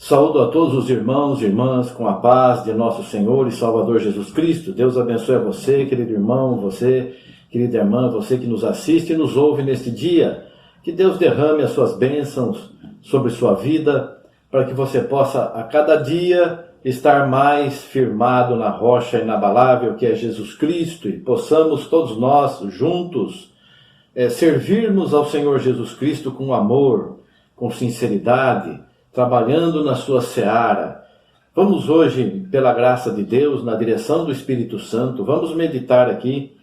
Saúdo a todos os irmãos e irmãs com a paz de nosso Senhor e Salvador Jesus Cristo. Deus abençoe a você, querido irmão, você, querida irmã, você que nos assiste e nos ouve neste dia. Que Deus derrame as suas bênçãos sobre sua vida, para que você possa a cada dia estar mais firmado na rocha inabalável que é Jesus Cristo, e possamos todos nós juntos servirmos ao Senhor Jesus Cristo com amor, com sinceridade, trabalhando na sua seara. Vamos hoje, pela graça de Deus, na direção do Espírito Santo, vamos meditar aqui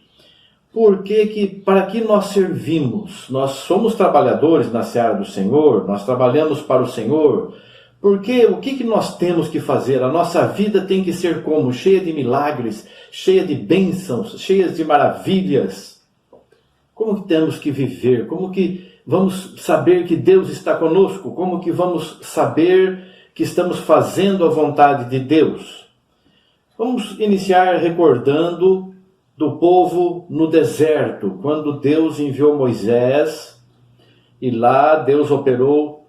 para que nós servimos. Nós somos trabalhadores na seara do Senhor, nós trabalhamos para o Senhor. Porque o que nós temos que fazer? A nossa vida tem que ser como? Cheia de milagres, cheia de bênçãos, cheia de maravilhas. Como que temos que viver? Como que vamos saber que Deus está conosco? Como que vamos saber que estamos fazendo a vontade de Deus? Vamos iniciar recordando do povo no deserto, quando Deus enviou Moisés, e lá Deus operou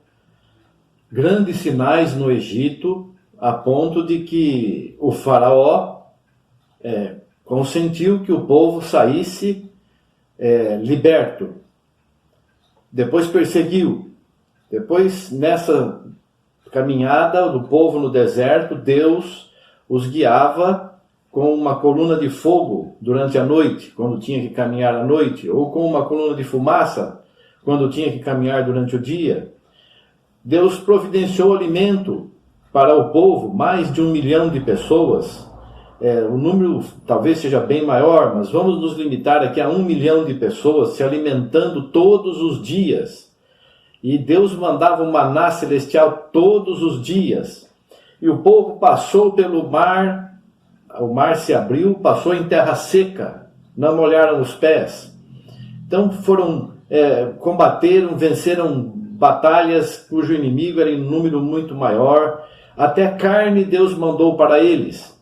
grandes sinais no Egito, a ponto de que o faraó consentiu que o povo saísse liberto. Depois perseguiu. Depois, nessa caminhada do povo no deserto, Deus os guiava com uma coluna de fogo durante a noite, quando tinha que caminhar à noite, ou com uma coluna de fumaça, quando tinha que caminhar durante o dia. Deus providenciou alimento para o povo, mais de 1 milhão de pessoas. O número talvez seja bem maior, mas vamos nos limitar aqui a 1 milhão de pessoas se alimentando todos os dias. E Deus mandava um maná celestial todos os dias. E o povo passou pelo mar, o mar se abriu, passou em terra seca, não molharam os pés. Então combateram, venceram batalhas cujo inimigo era em número muito maior. Até carne Deus mandou para eles.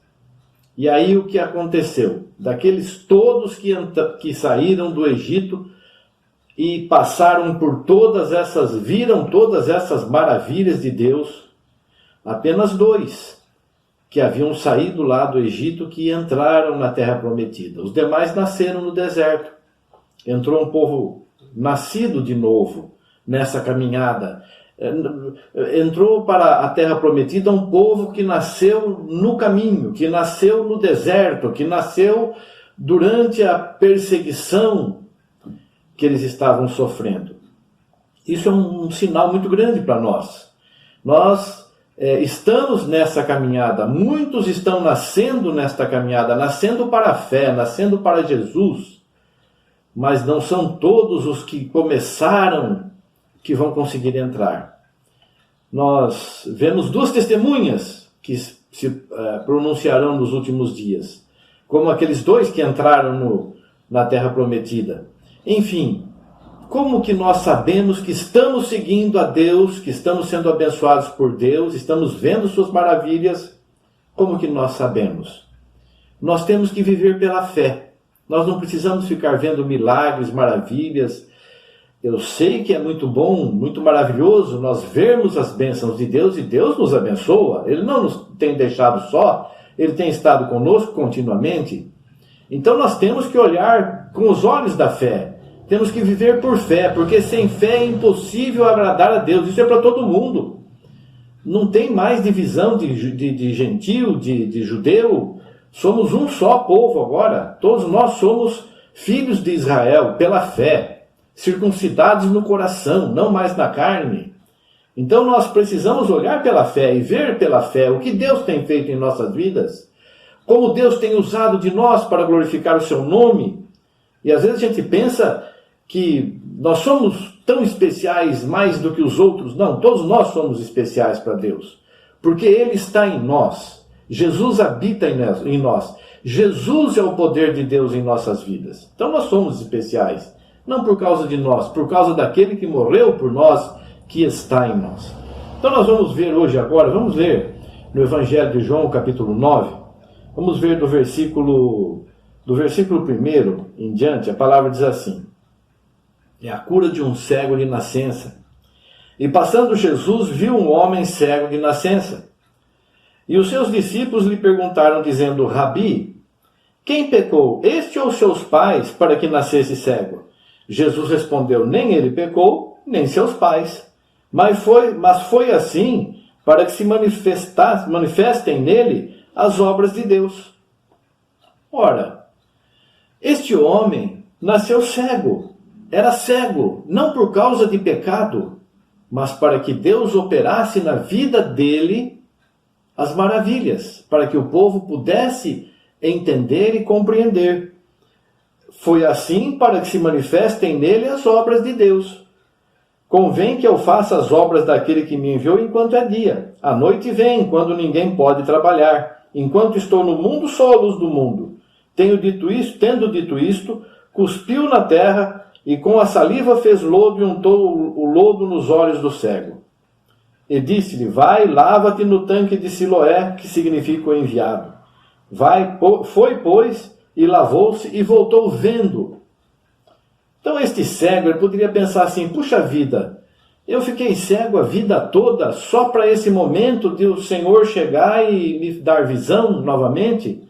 E aí o que aconteceu? Daqueles todos que saíram do Egito e passaram por viram todas essas maravilhas de Deus, apenas 2 que haviam saído lá do Egito, que entraram na terra prometida. Os demais nasceram no deserto. Entrou um povo nascido de novo nessa caminhada. Entrou para a terra prometida um povo que nasceu no caminho, que nasceu no deserto, que nasceu durante a perseguição que eles estavam sofrendo. Isso é um sinal muito grande para nós. Nós estamos nessa caminhada, muitos estão nascendo nesta caminhada, nascendo para a fé, nascendo para Jesus, mas não são todos os que começaram que vão conseguir entrar. Nós vemos 2 testemunhas que se pronunciarão nos últimos dias, como aqueles 2 que entraram na terra prometida. Enfim, como que nós sabemos que estamos seguindo a Deus, que estamos sendo abençoados por Deus, estamos vendo suas maravilhas? Como que nós sabemos? Nós temos que viver pela fé. Nós não precisamos ficar vendo milagres, maravilhas. Eu sei que é muito bom, muito maravilhoso nós vermos as bênçãos de Deus, e Deus nos abençoa. Ele não nos tem deixado só, Ele tem estado conosco continuamente. Então nós temos que olhar com os olhos da fé. Temos que viver por fé, porque sem fé é impossível agradar a Deus. Isso é para todo mundo. Não tem mais divisão de gentil, de judeu. Somos um só povo agora. Todos nós somos filhos de Israel pela fé. Circuncidados no coração, não mais na carne. Então nós precisamos olhar pela fé e ver pela fé o que Deus tem feito em nossas vidas, como Deus tem usado de nós para glorificar o seu nome. E às vezes a gente pensa que nós somos tão especiais mais do que os outros. Não, todos nós somos especiais para Deus, porque Ele está em nós. Jesus habita em nós. Jesus é o poder de Deus em nossas vidas. Então nós somos especiais. Não por causa de nós, por causa daquele que morreu por nós, que está em nós. Então nós vamos ver hoje agora, vamos ler no Evangelho de João, capítulo 9, vamos ver do versículo 1 em diante. A palavra diz assim: é a cura de um cego de nascença. E passando Jesus, viu um homem cego de nascença. E os seus discípulos lhe perguntaram, dizendo: Rabi, quem pecou, este ou seus pais, para que nascesse cego? Jesus respondeu: nem ele pecou, nem seus pais. Mas foi assim para que se manifestem nele as obras de Deus. Ora, este homem nasceu cego. Era cego, não por causa de pecado, mas para que Deus operasse na vida dele as maravilhas, para que o povo pudesse entender e compreender. Foi assim para que se manifestem nele as obras de Deus. Convém que eu faça as obras daquele que me enviou enquanto é dia. A noite vem, quando ninguém pode trabalhar. Enquanto estou no mundo, sou a luz do mundo. Tendo dito isto, cuspiu na terra e com a saliva fez lodo e untou o lodo nos olhos do cego. E disse-lhe: vai, lava-te no tanque de Siloé, que significa o enviado. Foi, pois, e lavou-se e voltou vendo. Então este cego, ele poderia pensar assim: puxa vida, eu fiquei cego a vida toda só para esse momento de o Senhor chegar e me dar visão novamente?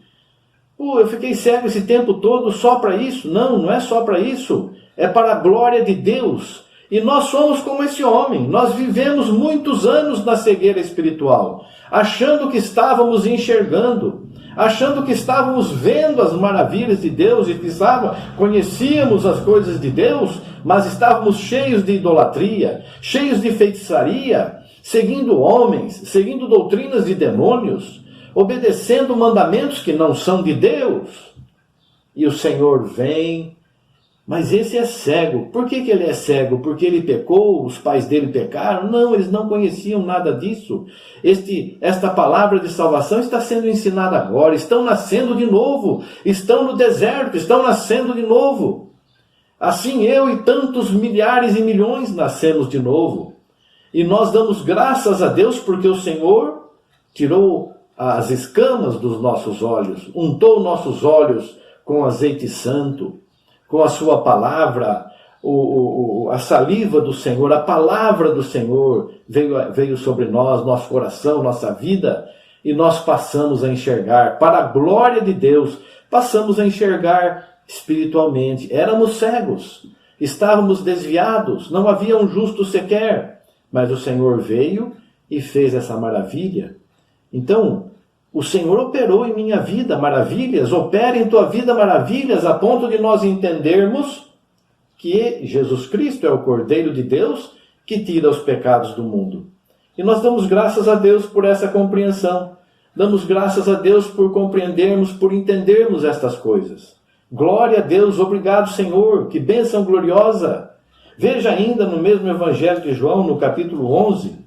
Eu fiquei cego esse tempo todo só para isso? Não, não é só para isso. É para a glória de Deus. E nós somos como esse homem. Nós vivemos muitos anos na cegueira espiritual, achando que estávamos enxergando, achando que estávamos vendo as maravilhas de Deus e que conhecíamos as coisas de Deus, mas estávamos cheios de idolatria, cheios de feitiçaria, seguindo homens, seguindo doutrinas de demônios, obedecendo mandamentos que não são de Deus. E o Senhor vem. Mas esse é cego. Por que ele é cego? Porque ele pecou, os pais dele pecaram? Não, eles não conheciam nada disso. Esta palavra de salvação está sendo ensinada agora. Estão nascendo de novo. Estão no deserto, estão nascendo de novo. Assim eu e tantos milhares e milhões nascemos de novo. E nós damos graças a Deus porque o Senhor tirou as escamas dos nossos olhos, untou nossos olhos com azeite santo, com a sua palavra, a saliva do Senhor, a palavra do Senhor veio sobre nós, nosso coração, nossa vida, e nós passamos a enxergar, para a glória de Deus, passamos a enxergar espiritualmente. Éramos cegos, estávamos desviados, não havia um justo sequer, mas o Senhor veio e fez essa maravilha. Então, o Senhor operou em minha vida maravilhas, opera em tua vida maravilhas, a ponto de nós entendermos que Jesus Cristo é o Cordeiro de Deus que tira os pecados do mundo. E nós damos graças a Deus por essa compreensão. Damos graças a Deus por compreendermos, por entendermos estas coisas. Glória a Deus, obrigado Senhor, que bênção gloriosa. Veja ainda no mesmo Evangelho de João, no capítulo 11,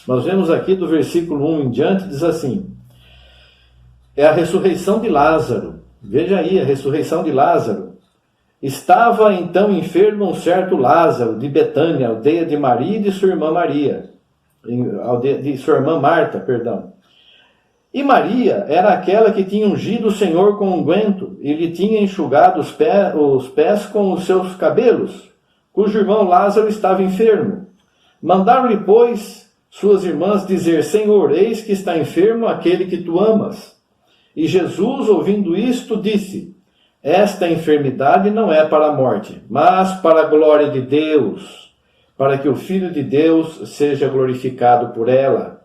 nós vemos aqui do versículo 1 em diante, diz assim: é a ressurreição de Lázaro. Veja aí, a ressurreição de Lázaro. Estava então enfermo um certo Lázaro, de Betânia, aldeia de Maria e de sua irmã Marta, perdão. E Maria era aquela que tinha ungido o Senhor com unguento e lhe tinha enxugado os pés com os seus cabelos, cujo irmão Lázaro estava enfermo. Mandaram-lhe, pois, suas irmãs dizer: Senhor, eis que está enfermo aquele que tu amas. E Jesus, ouvindo isto, disse: esta enfermidade não é para a morte, mas para a glória de Deus, para que o Filho de Deus seja glorificado por ela.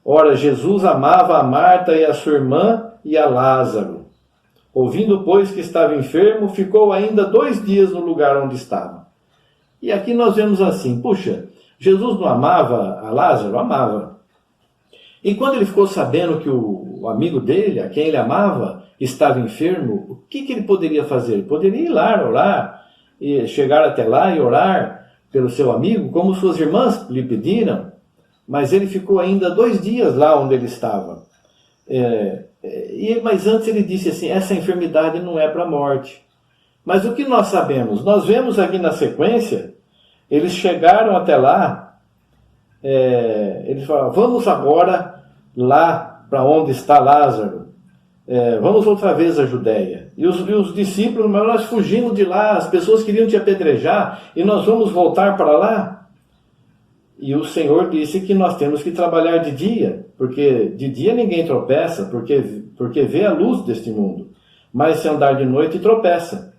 Ora, Jesus amava a Marta e a sua irmã e a Lázaro. Ouvindo, pois, que estava enfermo, ficou ainda 2 dias no lugar onde estava. E aqui nós vemos assim: puxa, Jesus não amava a Lázaro? Amava. E quando ele ficou sabendo que o amigo dele, a quem ele amava, estava enfermo, o que ele poderia fazer? Ele poderia ir lá orar, e chegar até lá e orar pelo seu amigo, como suas irmãs lhe pediram, mas ele ficou ainda 2 dias lá onde ele estava. Mas antes ele disse assim: essa enfermidade não é para a morte. Mas o que nós sabemos? Nós vemos aqui na sequência, eles chegaram até lá, eles falaram: vamos agora lá para onde está Lázaro, vamos outra vez à Judéia. E os discípulos: mas nós fugimos de lá, as pessoas queriam te apedrejar, e nós vamos voltar para lá? E o Senhor disse que nós temos que trabalhar de dia, porque de dia ninguém tropeça, porque vê a luz deste mundo. Mas se andar de noite, tropeça.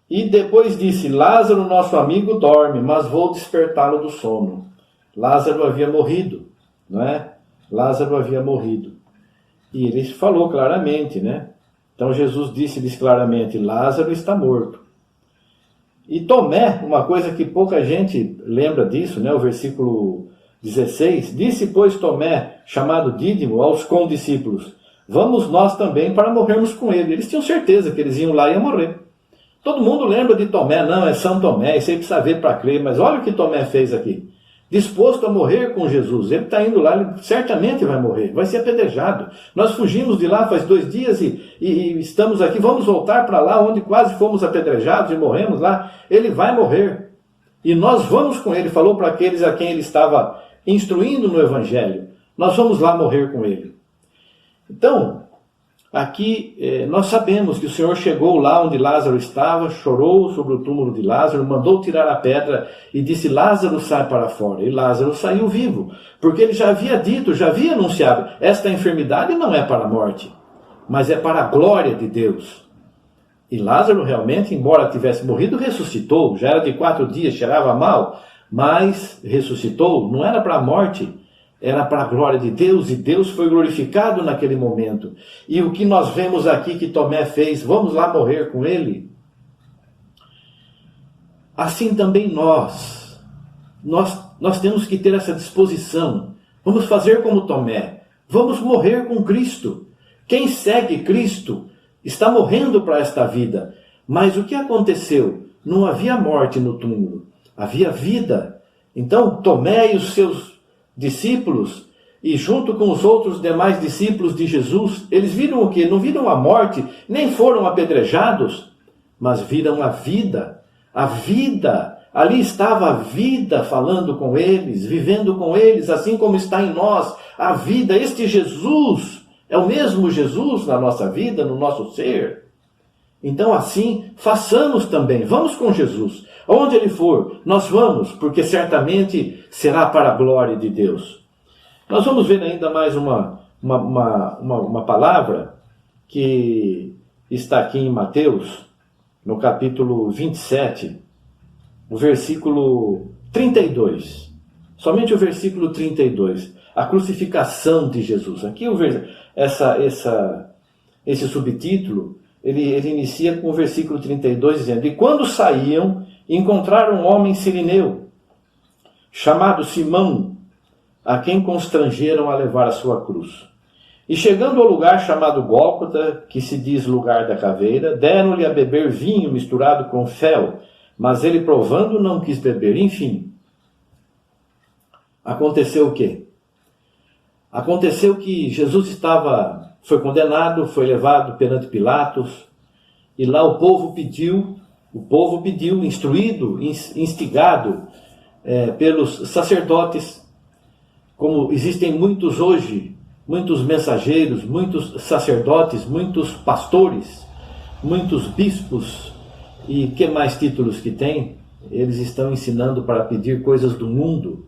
E depois disse, Lázaro, nosso amigo, dorme, mas vou despertá-lo do sono. Lázaro havia morrido, não é? Lázaro havia morrido. E ele falou claramente, né? Então Jesus disse-lhes claramente, Lázaro está morto. E Tomé, uma coisa que pouca gente lembra disso, né? O versículo 16, disse, pois, Tomé, chamado Dídimo, aos condiscípulos, vamos nós também para morrermos com ele. Eles tinham certeza que eles iam lá e iam morrer. Todo mundo lembra de Tomé, não, é São Tomé, isso aí precisa ver para crer, mas olha o que Tomé fez aqui. Disposto a morrer com Jesus, ele está indo lá, ele certamente vai morrer, vai ser apedrejado. Nós fugimos de lá faz 2 dias e estamos aqui, vamos voltar para lá onde quase fomos apedrejados e morremos lá. Ele vai morrer e nós vamos com ele, falou para aqueles a quem ele estava instruindo no Evangelho, nós vamos lá morrer com ele. Então, aqui nós sabemos que o Senhor chegou lá onde Lázaro estava, chorou sobre o túmulo de Lázaro, mandou tirar a pedra e disse, Lázaro, sai para fora. E Lázaro saiu vivo, porque ele já havia dito, já havia anunciado, esta enfermidade não é para a morte, mas é para a glória de Deus. E Lázaro realmente, embora tivesse morrido, ressuscitou, já era de 4 dias, cheirava mal, mas ressuscitou, não era para a morte, era para a glória de Deus, e Deus foi glorificado naquele momento. E o que nós vemos aqui que Tomé fez, vamos lá morrer com ele? Assim também nós temos que ter essa disposição. Vamos fazer como Tomé, vamos morrer com Cristo. Quem segue Cristo está morrendo para esta vida. Mas o que aconteceu? Não havia morte no túmulo, havia vida. Então Tomé e os seus discípulos, e junto com os outros demais discípulos de Jesus, eles viram o quê? Não viram a morte, nem foram apedrejados, mas viram a vida. A vida, ali estava a vida falando com eles, vivendo com eles, assim como está em nós a vida. Este Jesus é o mesmo Jesus na nossa vida, no nosso ser. Então assim, façamos também, vamos com Jesus. Onde ele for, nós vamos, porque certamente será para a glória de Deus. Nós vamos ver ainda mais uma palavra que está aqui em Mateus, no capítulo 27, o versículo 32. Somente o versículo 32. A crucificação de Jesus. Aqui esse subtítulo, ele inicia com o versículo 32, dizendo, e quando saíam, encontraram um homem sirineu, chamado Simão, a quem constrangeram a levar a sua cruz. E chegando ao lugar chamado Gólgota, que se diz lugar da caveira, deram-lhe a beber vinho misturado com fel, mas ele, provando, não quis beber. Enfim, aconteceu o quê? Aconteceu que Jesus foi condenado, foi levado perante Pilatos, e lá o povo pediu, instruído, instigado pelos sacerdotes, como existem muitos hoje, muitos mensageiros, muitos sacerdotes, muitos pastores, muitos bispos, e que mais títulos que tem? Eles estão ensinando para pedir coisas do mundo,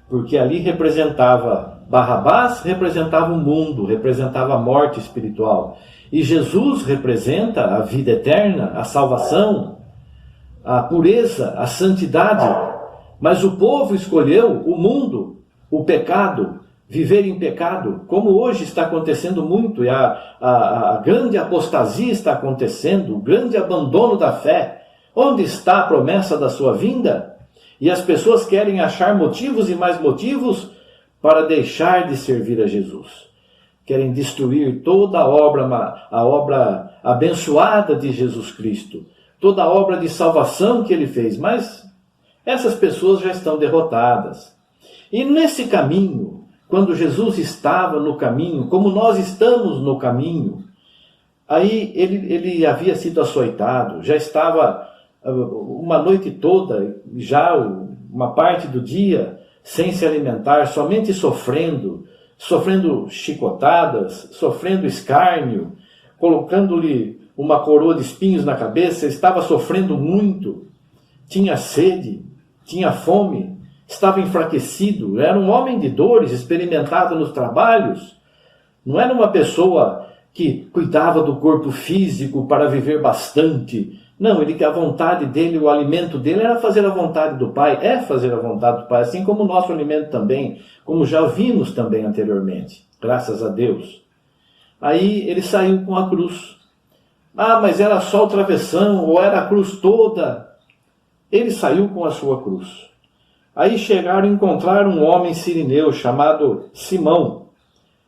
porque ali Barrabás representava o mundo, representava a morte espiritual. E Jesus representa a vida eterna, a salvação, a pureza, a santidade. Mas o povo escolheu o mundo, o pecado, viver em pecado, como hoje está acontecendo muito, e a grande apostasia está acontecendo, o grande abandono da fé. Onde está a promessa da sua vinda? E as pessoas querem achar motivos e mais motivos para deixar de servir a Jesus. Querem destruir toda a obra abençoada de Jesus Cristo, toda a obra de salvação que ele fez, mas essas pessoas já estão derrotadas. E nesse caminho, quando Jesus estava no caminho, como nós estamos no caminho, aí ele havia sido açoitado, já estava uma noite toda, já uma parte do dia, sem se alimentar, somente sofrendo chicotadas, sofrendo escárnio, colocando-lhe uma coroa de espinhos na cabeça, estava sofrendo muito, tinha sede, tinha fome, estava enfraquecido, era um homem de dores, experimentado nos trabalhos. Não era uma pessoa que cuidava do corpo físico para viver bastante. Não, a vontade dele, o alimento dele era fazer a vontade do Pai, é fazer a vontade do Pai, assim como o nosso alimento também, como já vimos também anteriormente, graças a Deus. Aí ele saiu com a cruz. Ah, mas era só o travessão, ou era a cruz toda? Ele saiu com a sua cruz. Aí chegaram a encontrar um homem sirineu chamado Simão.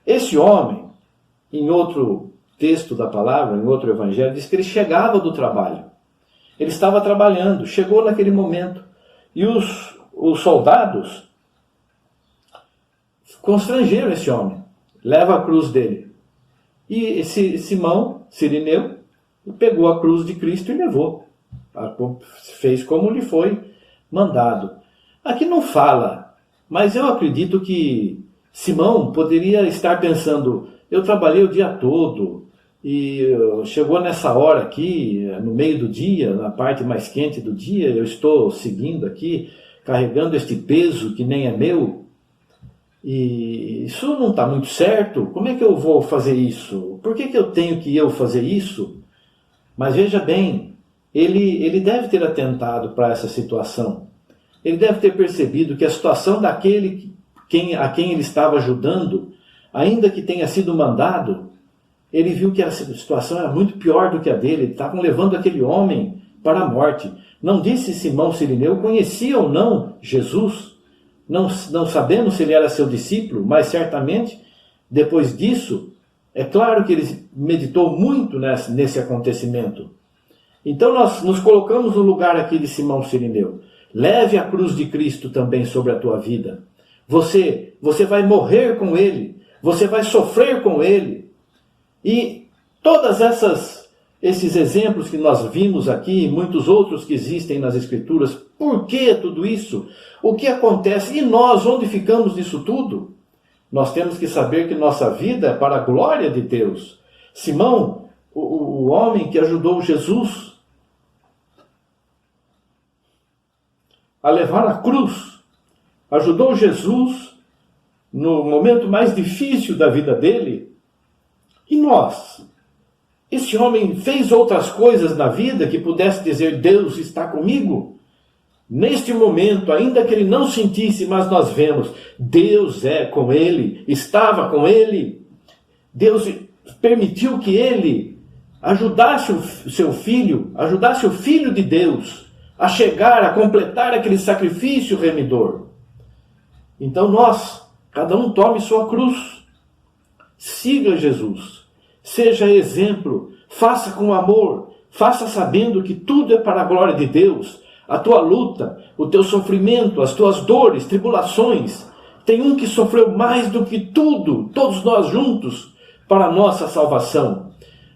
Esse homem, em outro texto da palavra, em outro evangelho, diz que ele chegava do trabalho. Ele estava trabalhando, chegou naquele momento. E os soldados constrangeram esse homem. Leva a cruz dele. E esse Simão, sirineu, pegou a cruz de Cristo e levou. Fez como lhe foi mandado. Aqui não fala, mas eu acredito que Simão poderia estar pensando, eu trabalhei o dia todo e chegou nessa hora aqui, no meio do dia, na parte mais quente do dia, eu estou seguindo aqui, carregando este peso que nem é meu, e isso não está muito certo, como é que eu vou fazer isso? Por que eu tenho que fazer isso? Mas veja bem, ele deve ter atentado para essa situação. Ele deve ter percebido que a situação daquele a quem ele estava ajudando, ainda que tenha sido mandado, ele viu que a situação era muito pior do que a dele. Estavam levando aquele homem para a morte. Não disse Simão Sirineu, conhecia ou não Jesus? Não sabemos se ele era seu discípulo, mas certamente, depois disso, é claro que ele meditou muito nesse acontecimento. Então nós nos colocamos no lugar aqui de Simão Sirineu. Leve a cruz de Cristo também sobre a tua vida. Você vai morrer com ele. Você vai sofrer com ele. E todas esses exemplos que nós vimos aqui, e muitos outros que existem nas Escrituras, por que tudo isso? O que acontece? E nós, onde ficamos nisso tudo? Nós temos que saber que nossa vida é para a glória de Deus. Simão, o homem que ajudou Jesus a levar a cruz, ajudou Jesus no momento mais difícil da vida dele. E nós? Esse homem fez outras coisas na vida que pudesse dizer, Deus está comigo? Neste momento, ainda que ele não sentisse, mas nós vemos, Deus é com ele, estava com ele. Deus permitiu que ele ajudasse o seu filho, ajudasse o Filho de Deus a chegar, a completar aquele sacrifício remidor. Então nós, cada um tome sua cruz, siga Jesus, seja exemplo, faça com amor, faça sabendo que tudo é para a glória de Deus. A tua luta, o teu sofrimento, as tuas dores, tribulações, tem um que sofreu mais do que tudo, todos nós juntos, para a nossa salvação.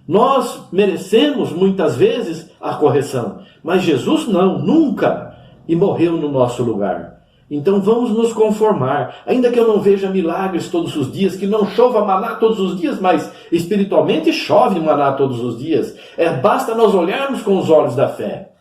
Nós merecemos muitas vezes a correção, mas Jesus não, nunca, e morreu no nosso lugar. Então vamos nos conformar, ainda que eu não veja milagres todos os dias, que não chova maná todos os dias, mas espiritualmente chove maná todos os dias. Basta nós olharmos com os olhos da fé.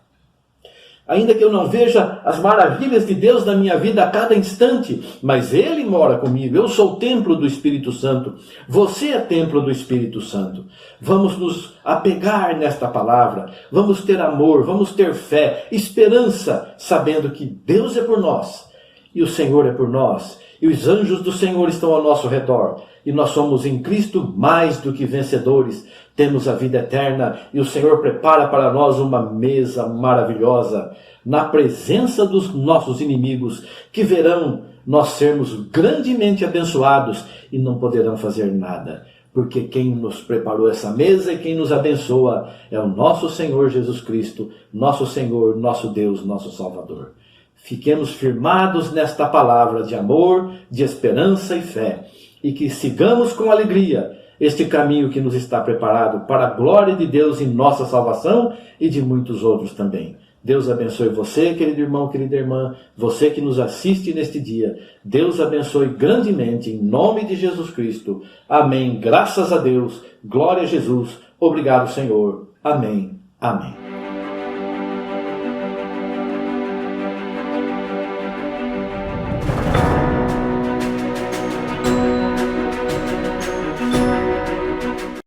Ainda que eu não veja as maravilhas de Deus na minha vida a cada instante, mas Ele mora comigo, eu sou o templo do Espírito Santo, você é templo do Espírito Santo. Vamos nos apegar nesta palavra, vamos ter amor, vamos ter fé, esperança, sabendo que Deus é por nós, e o Senhor é por nós, e os anjos do Senhor estão ao nosso redor, e nós somos em Cristo mais do que vencedores, temos a vida eterna, e o Senhor prepara para nós uma mesa maravilhosa, na presença dos nossos inimigos, que verão nós sermos grandemente abençoados, e não poderão fazer nada, porque quem nos preparou essa mesa e quem nos abençoa é o nosso Senhor Jesus Cristo, nosso Senhor, nosso Deus, nosso Salvador. Fiquemos firmados nesta palavra de amor, de esperança e fé, e que sigamos com alegria este caminho que nos está preparado para a glória de Deus em nossa salvação e de muitos outros também. Deus abençoe você, querido irmão, querida irmã, você que nos assiste neste dia. Deus abençoe grandemente, em nome de Jesus Cristo. Amém. Graças a Deus. Glória a Jesus. Obrigado, Senhor. Amém. Amém.